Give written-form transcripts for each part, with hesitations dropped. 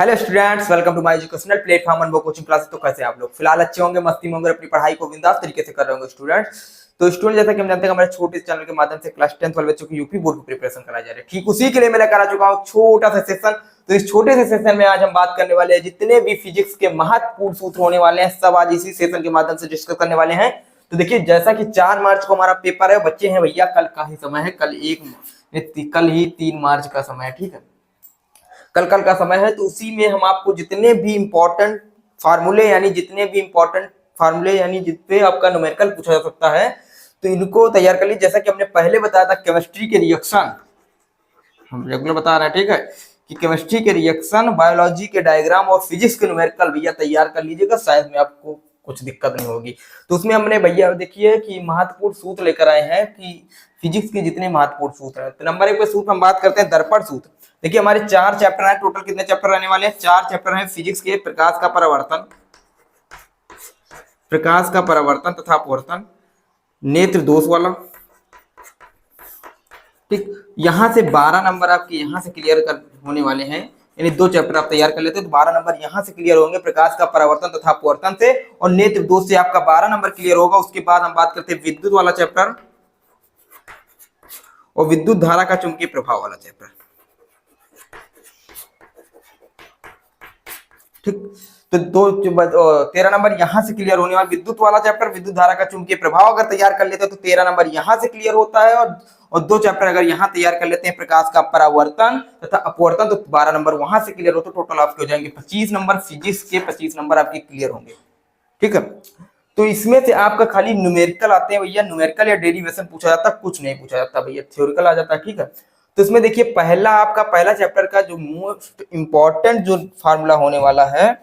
Hello students, welcome to my educational platform Anubhav coaching class. तो कैसे आप लोग? फिलहाल अच्छे होंगे, मस्ती में होंगे, अपनी पढ़ाई को बिंदास तरीके से कर रहे होंगे स्टूडेंट्स। तो स्टूडेंट, जैसा कि हम जानते हैं हमारे छोटे चैनल के माध्यम से क्लास 10 वाले बच्चों की यूपी बोर्ड की प्रिपरेशन कराया जा रहा है। ठीक उसी के लिए मैं लेकर आ चुका हूं छोटा सा सेशन। तो इस छोटे से सेशन में आज हम बात करने वाले हैं जितने भी फिजिक्स के महत्वपूर्ण सूत्र होने वाले हैं, सब आज इसी सेशन के माध्यम से डिस्कस करने वाले हैं। तो देखिए, जैसा कि 4 मार्च को हमारा पेपर है, बच्चे हैं भैया, कल का ही समय है, कल ही 3 मार्च का समय है। ठीक है, कल का समय है। तो उसी में हम आपको जितने भी इंपॉर्टेंट फार्मूले यानी जितने आपका न्यूमेरिकल पूछा जा सकता है, तो इनको तैयार कर लीजिए। जैसा कि हमने पहले बताया था, केमिस्ट्री के रिएक्शन हम रेगुलर बता रहे हैं, ठीक है, कि केमिस्ट्री के रिएक्शन, बायोलॉजी के डायग्राम और फिजिक्स के न्यूमेरिकल भैया तैयार कर लीजिएगा, शायद में आपको कुछ दिक्कत नहीं होगी। तो उसमें हमने भैया देखिए कि महत्वपूर्ण सूत्र लेकर आए हैं कि फिजिक्स के जितने महत्वपूर्ण सूत्र हैं। तो नंबर 1 पे सूत्र हम बात करते हैं दर्पण सूत्र। देखिए, हमारे 4 चैप्टर हैं, टोटल कितने चैप्टर रहने वाले हैं? 4 चैप्टर हैं फिजिक्स के। प्रकाश का परावर्तन तथा अपवर्तन, नेत्र दोष वाला। ठीक, यहां से 12 नंबर आपके यहां से क्लियर कर होने वाले हैं, यानी 2 चैप्टर आप तैयार कर लेते हैं तो 12 नंबर यहां से क्लियर होंगे, प्रकाश का परावर्तन तथा अपवर्तन से, और नेत्र दोष से आपका 12 नंबर क्लियर होगा। उसके बाद हम बात करते हैं विद्युत वाला चैप्टर और विद्युत धारा का चुंबकीय प्रभाव वाला चैप्टर। ठीक, तो 13 नंबर यहां से क्लियर होने वाला विद्युत वाला चैप्टर, विद्युत धारा का चुंबकीय प्रभाव अगर तैयार कर लेते हैं तो 13 नंबर यहां से क्लियर होता है, और 2 चैप्टर अगर यहां तैयार कर लेते हैं, प्रकाश का परावर्तन तथा अपवर्तन, तो 12 नंबर वहां से क्लियर हो, तो टोटल आपके हो जाएंगे 25 नंबर। फिजिक्स के 25 नंबर आपके क्लियर होंगे। ठीक है, तो इसमें से आपका खाली न्यूमेरिकल आते हैं भैया, न्यूमेरिकल या डेरिवेशन पूछा जाता, कुछ नहीं पूछा जाता भैया, थ्योरिकल आ जाता है। ठीक है, तो इसमें देखिए पहला चैप्टर का जो मोस्ट इंपॉर्टेंट जो फार्मूला होने वाला है,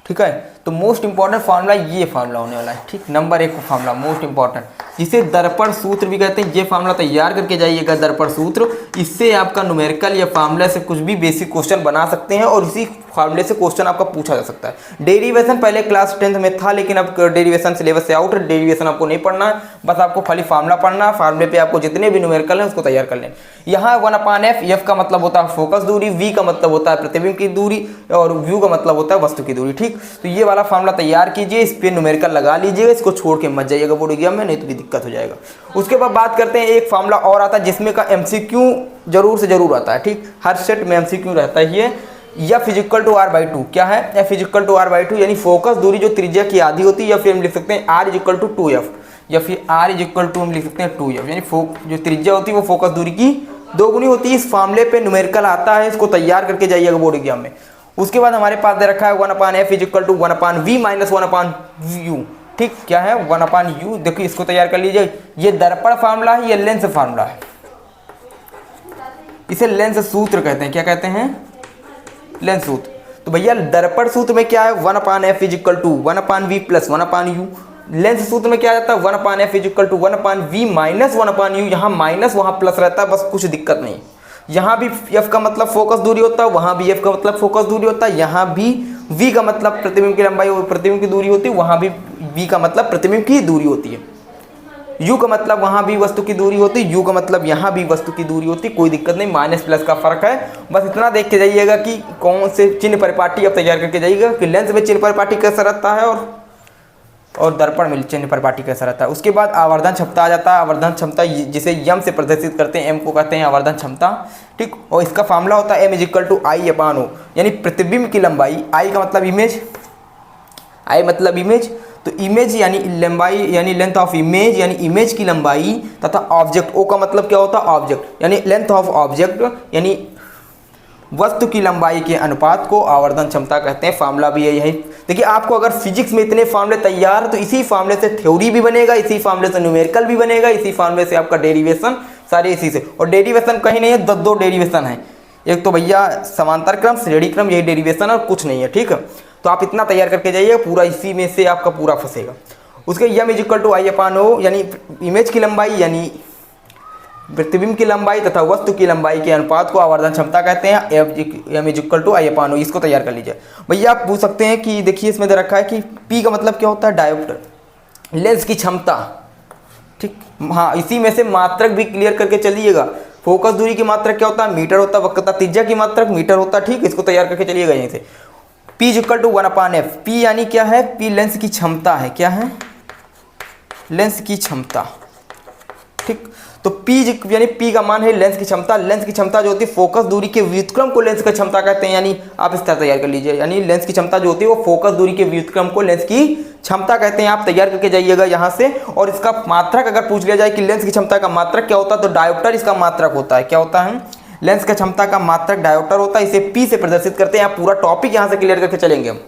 ठीक है, तो मोस्ट इंपॉर्टेंट फार्मूला ये फार्मूला होने वाला है। ठीक, नंबर 1 फार्मूला मोस्ट इंपॉर्टेंट, जिसे दर्पण सूत्र भी कहते हैं। ये फार्मूला तैयार करके जाइएगा, दर्पण सूत्र। इससे आपका न्यूमेरिकल या फार्मूला से कुछ भी बेसिक क्वेश्चन बना सकते हैं, और इसी फार्मूले से क्वेश्चन आपका पूछा जा सकता है। डेरिवेशन पहले क्लास 10th में था, लेकिन अब डेरिवेशन सिलेबस से आउट है। डेरिवेशन आपको नहीं पढ़ना है, बस आपको खाली फार्मूला पढ़ना है। फार्मूले पे आपको जितने भी न्यूमेरिकल है उसको तैयार कर लें। यहाँ 1/f, एफ का मतलब होता है फोकस दूरी, वी का मतलब होता है प्रतिबिंब की दूरी, और व्यू का मतलब होता है वस्तु की दूरी। ठीक, तो ये वाला फार्मूला तैयार कीजिए, इस पे न्यूमेरिकल लगा लीजिएगा, इसको छोड़ के मत जाइएगा बोर्ड एग्जाम में, नहीं तो भी दिक्कत हो जाएगा। उसके बाद बात करते हैं, एक फार्मूला और आता है जिसमें का एमसीक्यू जरूर से जरूर आता है। ठीक, हर सेट में एमसीक्यू रहता है। ये F इक्वल टू r/2 क्या है? F इक्वल टू r/2 यानी फोकस दूरी जो त्रिज्या की आधी होती है, या फिर हम लिख सकते हैं r इक्वल टू 2f, या फिर r इक्वल टू हम लिख सकते हैं 2f, यानी जो त्रिज्या होती है वो फोकस दूरी की दोगुनी होती है। इस फार्मूले पे न्यूमेरिकल आता है, इसको तैयार करके जाइएगा बोर्ड एग्जाम में। उसके बाद हमारे पास दे रखा है 1/f equal to 1/v minus 1/u। ठीक, क्या है? 1/u। देखिए, इसको तैयार कर लीजिए। ये दर्पण फार्मूला है, ये लेंस फार्मूला है, इसे लेंस सूत्र कहते हैं। क्या कहते हैं? लेंस सूत्र। तो भैया दर्पण सूत्र में क्या है? 1/f equal to 1/v plus 1/u। Lens सूत्र में क्या रहता है? 1/f equal to 1/v minus 1/u। यहाँ माइनस वहाँ प्लस रहता है, बस कुछ दिक्कत नहीं। यहाँ भी f का मतलब फोकस दूरी होता है, वहाँ भी f का मतलब फोकस दूरी होता है। यहाँ भी v का मतलब प्रतिबिंब की लंबाई और प्रतिबिंब की दूरी होती है, वहाँ भी v का मतलब प्रतिबिंब की दूरी होती है। u का मतलब वहाँ भी वस्तु की दूरी होती है, u का मतलब यहाँ भी वस्तु की दूरी होती है। कोई दिक्कत नहीं, माइनस प्लस का फर्क है। बस इतना देख के जाइएगा कि कौन से चिन्ह परिपाटी आप तैयार करके जाइएगा, कि लेंस में चिन्ह परिपाटी कैसा रहता है और दर्पण में चिन्ह परिपाटी कैसा रहता है। उसके बाद आवर्धन क्षमता आ जाता है। आवर्धन क्षमता जिसे यम से प्रदर्शित करते हैं, एम को कहते हैं आवर्धन क्षमता। ठीक, और इसका फार्मूला होता है m इक्वल टू I/O, यानी प्रतिबिंब की लंबाई। I का मतलब इमेज, I मतलब इमेज, तो इमेज यानी लंबाई, यानी लेंथ ऑफ इमेज, यानी इमेज की लंबाई, तथा ऑब्जेक्ट, ओ का मतलब क्या होता है? ऑब्जेक्ट, यानी लेंथ ऑफ ऑब्जेक्ट, यानी वस्तु की लंबाई के अनुपात को आवर्धन क्षमता कहते हैं। फार्मूला भी है यही। देखिए, आपको अगर फिजिक्स में इतने फार्मूले तैयार, तो इसी फार्मूले से थ्योरी भी बनेगा, इसी फार्मूले से न्यूमेरिकल भी बनेगा, इसी फार्मूले से आपका डेरिवेशन, सारे इसी से। और डेरिवेशन कहीं नहीं है, 2 डेरिवेशन है। एक तो भैया समांतर क्रम, श्रेणी क्रम, यही डेरिवेशन, और कुछ नहीं है। ठीक है, तो आप इतना तैयार करके जाइए, पूरा इसी में से आपका पूरा फंसेगा। उसके यम इक्वल टू I/O, यानी इमेज की लंबाई, यानी प्रतिबिंब की लंबाई तथा वस्तु की लंबाई के अनुपात को आवर्धन क्षमता कहते हैं। यम इक्वल टू I/O, इसको तैयार कर लीजिए। भैया आप पूछ सकते हैं कि देखिए इसमें दे रखा है कि P का मतलब क्या होता है? डायोप्टर, लेंस की क्षमता। ठीक, हाँ, इसी में से मात्रक भी क्लियर करके चलिएगा। फोकस दूरी की मात्रक क्या होता है, मीटर होता है। वक्रता त्रिज्या की मात्रक मीटर होता है, ठीक। इसको तैयार करके चलिएगा यहीं से। P equal to 1/f। P यानी क्या है, P लेंस की क्षमता है। क्या है, लेंस की क्षमता, ठीक। तो P यानी P का मान है लेंस की क्षमता। लेंस की क्षमता जो होती है फोकस दूरी के व्युत्क्रम को लेंस की क्षमता कहते हैं। यानी आप इस तरह तैयार कर लीजिए, यानी लेंस की क्षमता जो होती है वो फोकस दूरी के व्युत्क्रम को लेंस की क्षमता कहते हैं। आप तैयार करके जाइएगा यहाँ से। और इसका मात्रक अगर पूछ लिया जाए कि लेंस की क्षमता का मात्रक क्या होता है, तो डायोप्टर इसका मात्रक होता है। क्या होता है, लेंस का क्षमता का मात्रक डायोप्टर होता है। इसे P से प्रदर्शित करते हैं। आप पूरा टॉपिक यहाँ से क्लियर करके चलेंगे हम,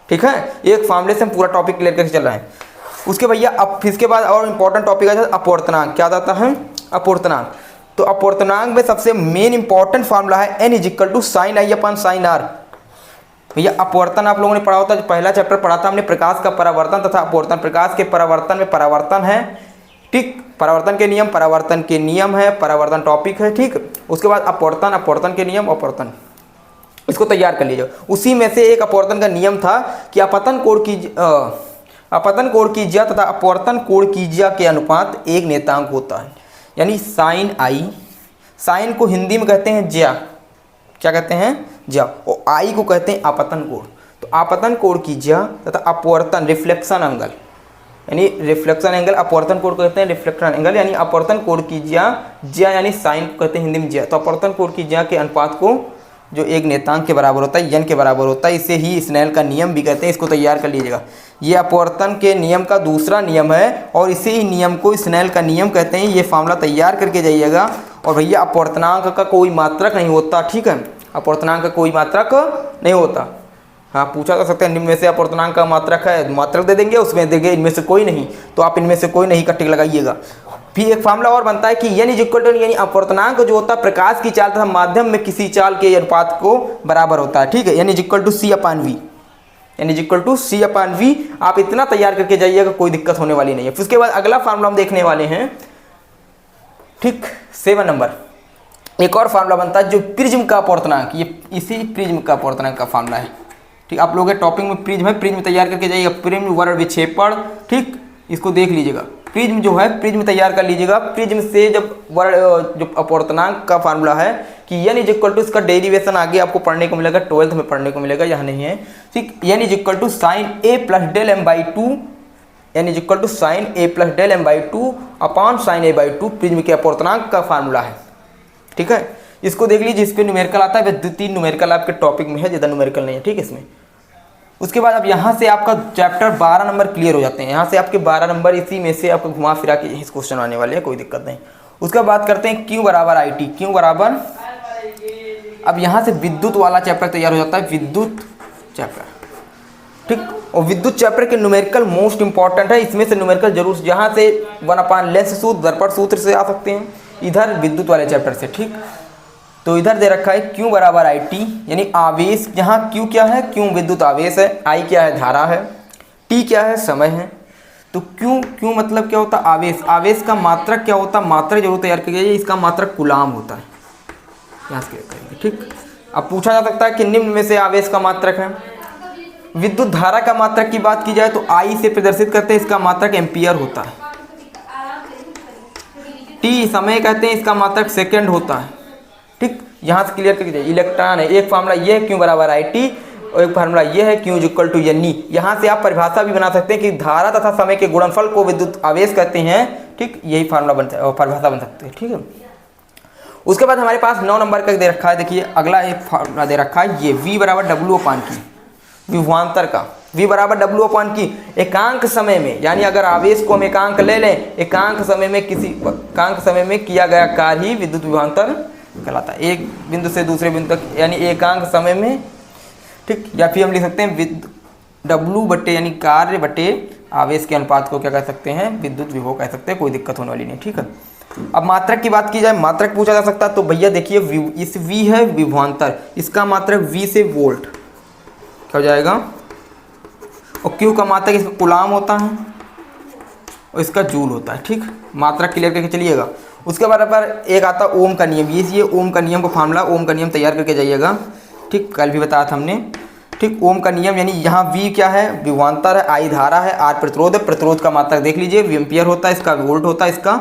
ठीक है। एक फॉर्मूले से हम पूरा टॉपिक क्लियर करके चल रहे हैं। उसके भैया अब इसके बाद और इंपॉर्टेंट टॉपिक आ जाता है अपवर्तनांक। क्या आता है, अपवर्तनांक। तो अपवर्तनांक में सबसे मेन इंपॉर्टेंट फार्मूला है n equal to sine i upon sine r. भैया अपवर्तन आप लोगों ने पढ़ा होता है, जो पहला चैप्टर पढ़ा था हमने, प्रकाश का परावर्तन तथा अपवर्तन। प्रकाश के परावर्तन में परावर्तन है, ठीक। परावर्तन के नियम है, परावर्तन टॉपिक है, ठीक। उसके बाद अपवर्तन, अपवर्तन के नियम, अपवर्तन, इसको तैयार कर लीजिए। उसी में से एक अपवर्तन का नियम था कि अपतन कोण की ज्या तथा अपवर्तन कोण की ज्या के अनुपात एक नेतांक होता है। यानी साइन आई, साइन को हिंदी में कहते हैं ज्या, क्या कहते हैं, ज्या, और आई को कहते हैं आपतन कोण। तो आपतन कोण की ज्या तथा अपवर्तन रिफ्लेक्शन एंगल, यानी रिफ्लेक्शन एंगल, अपवर्तन कोण कहते हैं रिफ्लेक्शन एंगल। यानी अपवर्तन कोण की ज्या, ज्या यानी साइन को कहते हैं हिंदी में ज्या, तो अपवर्तन कोण की ज्या के अनुपात को जो एक नेतांक के बराबर होता है, n के बराबर होता है, इसे ही स्नेल का नियम भी कहते हैं। इसको तैयार कर लीजिएगा। ये अपवर्तन के नियम का दूसरा नियम है और इसी ही नियम को स्नेल का नियम कहते हैं। ये फार्मूला तैयार करके जाइएगा। और भैया अपवर्तनांक का कोई मात्रक नहीं होता, ठीक है। अपवर्तनांक का कोई मात्रक नहीं होता। हाँ, पूछा जा सकता है निम्न में से अपवर्तनांक का मात्रक है, मात्रक दे देंगे, उसमें देंगे इनमें से कोई नहीं, तो आप इनमें से कोई नहीं का टिक लगाइएगा। फिर एक फार्मूला और बनता है कि n इक्वल टू, यानी अपवर्तनांक जो होता है प्रकाश की चाल तथा माध्यम में किसी चाल के अनुपात को बराबर होता है, ठीक है। n equal to C/V, n equal to C/V। आप इतना तैयार करके जाइएगा, कोई दिक्कत होने वाली नहीं है। फिर उसके बाद अगला फार्मूला हम देखने वाले हैं, ठीक, 7 नंबर। एक और फार्मूला बनता है जो प्रिज्म का अपवर्तनांक, ये इसी प्रिज्म का अपवर्तनांक का फार्मूला है, ठीक। आप लोगों के टॉपिक में प्रिज्म है, प्रिज्म तैयार करके जाइएगा। प्रिज्म वर्ग विक्षेपण, ठीक, इसको देख लीजिएगा। प्रिज्म जो है, प्रिज्म तैयार कर लीजिएगा। प्रिज्म से जब जो अपवर्तनांक का फार्मूला है कि n इक्वल टू, इसका डेरिवेशन आगे आपको पढ़ने को मिलेगा, 12th में पढ़ने को मिलेगा, यहाँ नहीं है, ठीक। n equal to sine a plus del m by 2, n equal to sine a plus del m by 2 upon sine a by 2 prism के अपवर्तनांक का फार्मूला है, ठीक है। इसको देख लीजिए, इस पर न्यूमेरिकल आता है, 2-3 न्यूमेरिकल आपके टॉपिक में है, ज़्यादा न्यूमेरिकल नहीं है, ठीक है इसमें। उसके बाद अब यहाँ से आपका चैप्टर 12 नंबर क्लियर हो जाते हैं। यहाँ से आपके 12 नंबर इसी में से आपको घुमा फिरा के इस क्वेश्चन आने वाले हैं, कोई दिक्कत नहीं। उसका बात करते हैं Q बराबर IT, Q बराबर, अब यहाँ से विद्युत वाला चैप्टर तैयार हो जाता है, विद्युत चैप्टर, ठीक। और विद्युत चैप्टर के न्यूमेरिकल मोस्ट इंपॉर्टेंट है, इसमें से न्यूमेरिकल जरूर, यहाँ से 1/, लेंस सूत्र, दर्पण सूत्र से आ सकते हैं, इधर विद्युत वाले चैप्टर से, ठीक। तो इधर दे रखा है Q बराबर IT, यानी आवेश, यहाँ Q क्या है, Q विद्युत आवेश है, I क्या है, धारा है, T क्या है, समय है। तो Q मतलब क्या होता है, आवेश। आवेश का मात्रक क्या होता है, मात्रक जरूर तैयार किया जाए, इसका मात्रक कूलाम होता है, यहाँ से करेंगे, ठीक। अब पूछा जा सकता है कि निम्न में से आवेश का मात्रक है। विद्युत धारा का मात्रक की बात की जाए तो I से प्रदर्शित करते हैं, इसका मात्रक एम्पियर होता है। T समय कहते हैं, इसका मात्रक सेकेंड होता है, ठीक। यहाँ से क्लियर करके जाइए। इलेक्ट्रॉन है, एक फार्मूला ये है Q बराबर IT, और एक फार्मूला ये है Q इक्वल टू NE। यहाँ से आप परिभाषा भी बना सकते हैं कि धारा तथा समय के गुणनफल को विद्युत आवेश कहते हैं, ठीक। यही फार्मूला परिभाषा बन सकते हैं, ठीक है। उसके बाद हमारे पास 9 नंबर का दे रखा है, देखिए अगला एक फार्मूला दे रखा है, ये V बराबर W/Q, विभवांतर का V बराबर W/Q। एकांक समय में, यानी अगर आवेश को हम एकांक ले लें, एकांक समय में किसी एकांक समय में किया गया कार्य ही विद्युत विभवांतर कहलाता है, एक बिंदु से दूसरे बिंदु तक, यानी एकांक समय में, ठीक। या फिर हम लिख सकते हैं W बटे, यानी कार्य बटे आवेश के अनुपात को क्या कह सकते हैं, विद्युत विभव कह सकते हैं, कोई दिक्कत होने वाली नहीं, ठीक है। अब मात्रक की बात की जाए, मात्रक पूछा जा सकता है, तो भैया देखिए इस V है विभवांतर, इसका मात्रक V से वोल्ट क्या हो जाएगा, और Q का मात्रक इसका कूलाम होता है और इसका जूल होता है, ठीक। मात्रक क्लियर करके चलिएगा। उसके बाद पर एक आता है ओम का नियम, ये ओम का नियम का फार्मूला, ओम का नियम तैयार करके जाइएगा, ठीक। कल भी बताया था हमने, ठीक। ओम का नियम, यानी यहाँ V क्या है, विभवांतर है, I धारा है, R प्रतिरोध है, प्रतिरोध का मात्रक देख लीजिए, V एम्पियर होता है, इसका वोल्ट होता है, इसका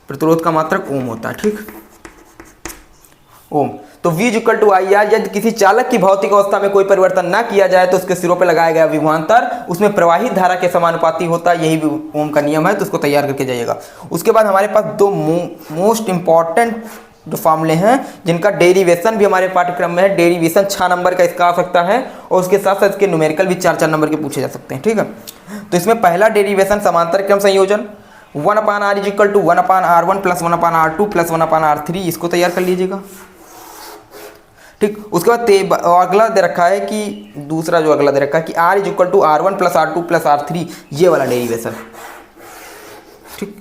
प्रतिरोध का मात्रक ओम होता है, ठीक। ओम। तो V equal to i r, यदि किसी चालक की भौतिक अवस्था में कोई परिवर्तन ना किया जाए तो उसके सिरों पर लगाया गया विभवांतर उसमें प्रवाहित धारा के समानुपाती होता है, यही ओम का नियम है। तो उसको तैयार करके जाइएगा। उसके बाद हमारे पास दो मोस्ट इंपॉर्टेंट जो फॉर्मूले हैं जिनका डेरिवेशन भी हमारे पाठ्यक्रम में है। डेरिवेशन 6 नंबर का इसका आ सकता है और उसके साथ साथ इसके न्यूमेरिकल भी 4-4 नंबर के पूछे जा सकते हैं, ठीक है। तो इसमें पहला डेरिवेशन समांतर क्रम संयोजन 1/r is equal to 1/r1 plus 1/r2 plus 1/r3, इसको तैयार कर लीजिएगा, ठीक। उसके बाद अगला दे रखा है कि दूसरा जो अगला दे रखा है कि r is equal to r1 plus r2 plus r3, ये वाला डेरिवेशन, ठीक।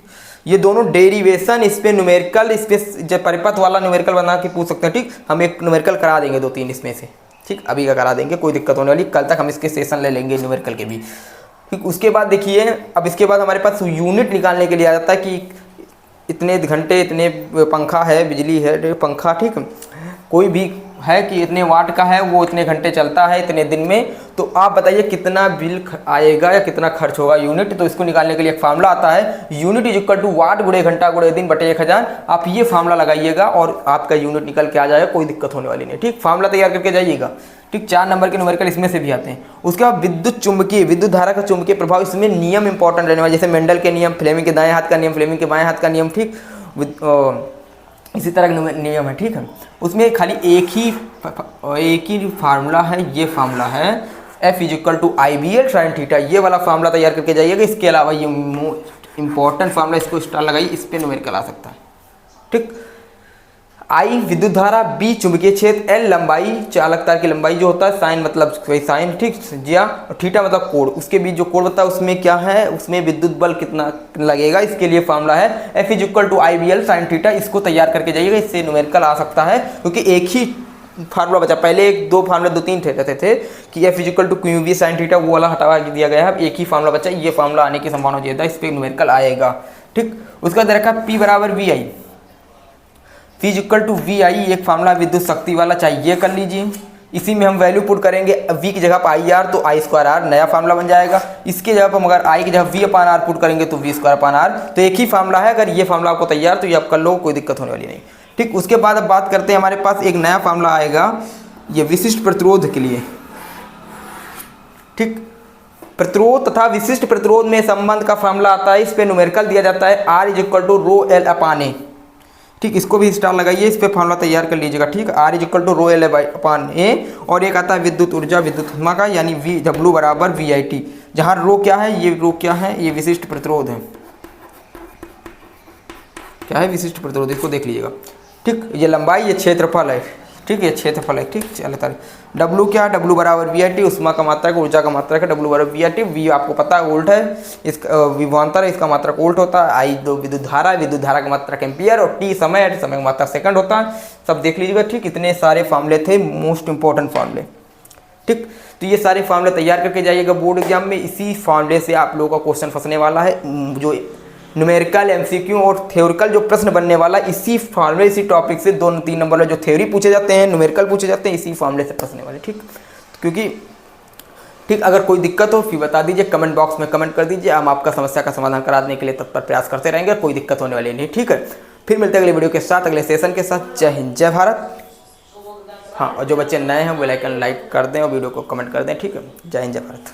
ये दोनों डेरिवेशन इस पे न्यूमेरिकल, इस पे जब परिपथ वाला न्यूमेरिकल बना के पूछ सकते हैं, ठीक। हम एक न्यूमेरिकल करा देंगे 2-3 इसमें से, ठीक। अभी का करा देंगे, कोई दिक्कत होने वाली, कल तक हम इसके सेशन ले लेंगे न्यूमेरिकल के भी, ठीक। उसके बाद देखिए, अब इसके बाद हमारे पास यूनिट निकालने के लिए आ जाता है कि इतने घंटे, इतने पंखा है, बिजली है, पंखा, ठीक। कोई भी है कि इतने वाट का है, वो इतने घंटे चलता है इतने दिन में, तो आप बताइए कितना बिल आएगा या कितना खर्च होगा यूनिट। तो इसको निकालने के लिए एक फार्मूला आता है, यूनिट इज इक्वल टू वाट गुणे घंटा गुणे दिन बटे 1000। आप ये फार्मूला लगाइएगा और आपका यूनिट निकल के आ जाएगा, कोई दिक्कत होने वाली नहीं, ठीक। फार्मूला तैयार करके जाइएगा, ठीक। 4 नंबर के न्यूमेरिकल इसमें से भी आते हैं। उसके बाद विद्युत धारा का चुंबकीय प्रभाव, इसमें नियम इंपॉर्टेंट रहने वाले, जैसे मेंडल के नियम, फ्लेमिंग के दाएं हाथ का नियम, फ्लेमिंग के बाएं हाथ का नियम, ठीक। इसी तरह का नियम है, ठीक है। उसमें खाली एक ही फार्मूला है, ये फार्मूला है F is equal to IBL sine theta, ये वाला फार्मूला तैयार करके जाइएगा। इसके अलावा ये मोस्ट इंपॉर्टेंट फार्मूला, इसको स्टार लगाइए, इस पे न्यूमेरिकल आ सकता है, ठीक। I विद्युत धारा, B चुंबकीय क्षेत्र, L लंबाई, चालक तार की लंबाई जो होता है, साइन मतलब साइन, ठीक, जिया, और थीटा मतलब कोण, उसके बीच जो कोण होता है उसमें क्या है, उसमें विद्युत बल कितना लगेगा, इसके लिए फार्मूला है F is equal to IBL sine theta. इसको तैयार करके जाइएगा, इससे न्यूमेरिकल आ सकता है, क्योंकि एक ही फार्मूला बचा। पहले 2 फार्मूला 2-3 रहते थे कि F is equal to QV sine theta, वो वाला हटा दिया गया है, अब एक ही फार्मूला बचा। ये फार्मूला आने की संभावना ज्यादा, इस पर न्यूमेरिकल आएगा, ठीक। उसका दे रखा P बराबर VI, P is equal to VI, एक फार्मूला विद्युत शक्ति वाला, चाहिए कर लीजिए। इसी में हम वैल्यू पुट करेंगे, V की जगह पर IR तो I2R, नया फार्मूला बन जाएगा। इसके जगह पर अगर I की जगह V/R पुट करेंगे तो V²/R, तो एक ही फार्मूला है। अगर ये फार्मूला आपको तैयार, तो ये आप कर लो, कोई दिक्कत होने वाली नहीं, ठीक। उसके बाद अब बात करते हैं, हमारे पास एक नया फार्मूला आएगा ये विशिष्ट प्रतिरोध के लिए, ठीक। प्रतिरोध तथा विशिष्ट प्रतिरोध में संबंध का फार्मूला आता है, इस पे न्यूमेरिकल दिया जाता है R is equal to ρL/A, ठीक। इसको भी स्टार लगाइए, इस पे फार्मूला तैयार कर लीजिएगा, ठीक। R is equal to ρL/A, और एक आता है विद्युत ऊर्जा, विद्युत ऊष्मा का, यानी W बराबर VIT, जहाँ रो क्या है, ये रो क्या है, ये विशिष्ट प्रतिरोध है, क्या है, विशिष्ट प्रतिरोध, इसको देख लीजिएगा, ठीक। ये लंबाई, ये क्षेत्रफल है, ठीक। ये क्षेत्रफल है, ठीक। चलो W क्या है, W बराबर VIT, ऊष्मा का मात्रक, ऊर्जा का मात्रक है, W बराबर VIT, V आपको पता है वोल्ट है, इसका विभवांतर है, इसका मात्रक वोल्ट होता है, I दो विद्युत धारा है, विद्युत धारा का मात्रक एम्पियर, और T समय है, समय का मात्रक सेकंड होता है। सब देख लीजिएगा, ठीक। इतने सारे फार्मूले थे, मोस्ट इंपॉर्टेंट फार्मूले, ठीक। तो ये सारे फार्मूले तैयार करके जाइएगा बोर्ड एग्जाम में। इसी फार्मूले से आप लोगों का क्वेश्चन फंसने वाला है, जो न्यूमेरिकल, MCQ और थ्योरिकल जो प्रश्न बनने वाला, इसी फार्मूले, इसी टॉपिक से 2-3 नंबर में जो थ्योरी पूछे जाते हैं, न्यूमेरिकल पूछे जाते हैं, इसी फार्मूले से फंसने वाले, ठीक। क्योंकि, ठीक, अगर कोई दिक्कत हो फिर बता दीजिए, कमेंट बॉक्स में कमेंट कर दीजिए, हम आपका समस्या का समाधान कराने के लिए तत्पर प्रयास करते रहेंगे, कोई दिक्कत होने वाली नहीं, ठीक है। फिर मिलते हैं अगले वीडियो के साथ, अगले सेशन के साथ। जय हिंद, जय भारत। हाँ, और जो बच्चे नए हैं वो लाइक कर दें और वीडियो को कमेंट कर दें, ठीक है। जय हिंद, जय भारत।